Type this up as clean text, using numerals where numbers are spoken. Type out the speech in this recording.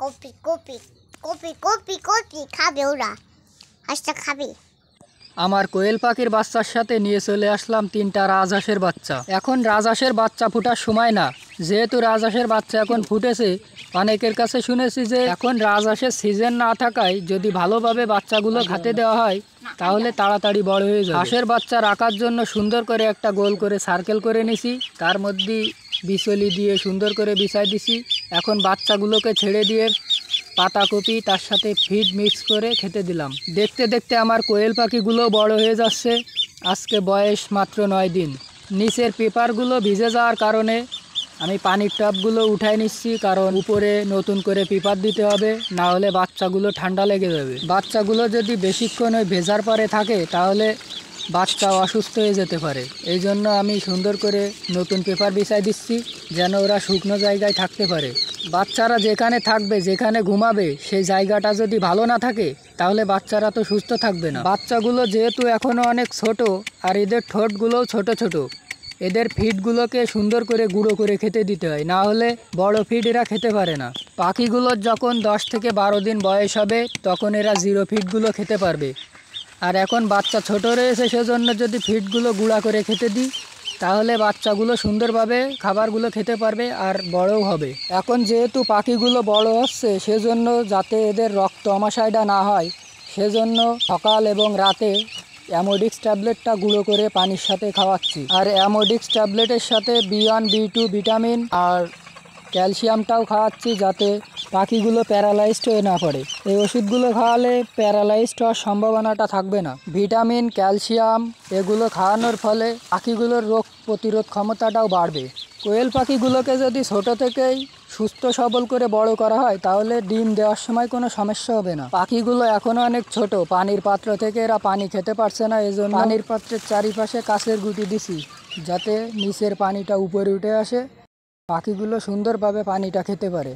Copy copy copy copy copy খাবে ওরা হাঁসটা খাবে। আমার কোয়েল পাখির বাচ্চার সাথে নিয়ে চলে আসলাম 3টা রাজহাঁসের বাচ্চা। এখন রাজহাঁসের বাচ্চা ফোটার সময় না, যেহেতু রাজহাঁসের বাচ্চা এখন ফুটেছে। অনেকের কাছে শুনেছি যে এখন রাজহাঁসের সিজন না থাকায় যদি ভালোভাবে বাচ্চাগুলো খাতে দেওয়া হয় তাহলে তাড়াতাড়ি বড় হয়ে যায়। হাঁসের বাচ্চা রাখার জন্য সুন্দর করে একটা গোল করে সার্কেল করে নিছি, তার মধ্যে বিচলি দিয়ে সুন্দর করে বিছাই দিছি। এখন বাচ্চাগুলোকে ছেড়ে দিয়ে পাতাকপি তার সাথে ফিড মিক্স করে খেতে দিলাম। দেখতে দেখতে আমার কোয়েল পাখিগুলো বড় হয়ে যাচ্ছে। আজকে বয়স মাত্র 9 দিন। নিচের পেপারগুলো ভিজে যাওয়ার কারণে আমি পানির টবগুলো উঠাই নিচ্ছি, কারণ উপরে নতুন করে পেপার দিতে হবে, না হলে বাচ্চাগুলো ঠান্ডা লেগে যাবে। বাচ্চাগুলো যদি বেশিক্ষণ ওই ভেজার পরে থাকে তাহলে বাচ্চা অসুস্থ হয়ে যেতে পারে। এই জন্য আমি সুন্দর করে নতুন পেপার বিছাই দিচ্ছি যেন ওরা শুকনো জায়গায় থাকতে পারে। বাচ্চারা যেখানে থাকবে, যেখানে ঘুমাবে, সেই জায়গাটা যদি ভালো না থাকে তাহলে বাচ্চারা তো সুস্থ থাকবে না। বাচ্চাগুলো যেহেতু এখনও অনেক ছোট আর এদের ঠোঁটগুলোও ছোট ছোট, এদের ফিডগুলোকে সুন্দর করে গুঁড়ো করে খেতে দিতে হয়, না হলে বড় ফিড এরা খেতে পারে না। পাখিগুলোর যখন 10 থেকে 12 দিন বয়স হবে তখন এরা জিরো ফিডগুলো খেতে পারবে। আর এখন বাচ্চা ছোট রয়েছে, সেজন্য যদি ফিডগুলো গুঁড়া করে খেতে দিই তাহলে বাচ্চাগুলো সুন্দরভাবে খাবারগুলো খেতে পারবে আর বড়ও হবে। এখন যেহেতু পাখিগুলো বড় হচ্ছে, সেজন্য যাতে এদের রক্ত আমাশয়টা না হয় সেজন্য সকাল এবং রাতে অ্যামোডিক্স ট্যাবলেটটা গুঁড়ো করে পানির সাথে খাওয়াচ্ছি। আর অ্যামোডিক্স ট্যাবলেটের সাথে B1 B2 ভিটামিন আর ক্যালসিয়ামটাও খাওয়াচ্ছি যাতে পাখিগুলো প্যারালাইজড হয়ে না পড়ে। এই ওষুধগুলো খাওয়ালে প্যারালাইজড হওয়ার সম্ভাবনাটা থাকবে না। ভিটামিন, ক্যালসিয়াম এগুলো খাওয়ানোর ফলে পাখিগুলোর রোগ প্রতিরোধ ক্ষমতাটাও বাড়বে। কোয়েল পাখিগুলোকে যদি ছোট থেকেই সুস্থ সবল করে বড় করা হয় তাহলে ডিম দেওয়ার সময় কোনো সমস্যা হবে না। পাখিগুলো এখনও অনেক ছোট, পানির পাত্র থেকে এরা পানি খেতে পারছে না, এজন্য পানির পাত্রের চারিপাশে কাঁচের গুঁটি দিছি যাতে নিচের পানিটা উপরে উঠে আসে, পাখিগুলো সুন্দরভাবে পানিটা খেতে পারে।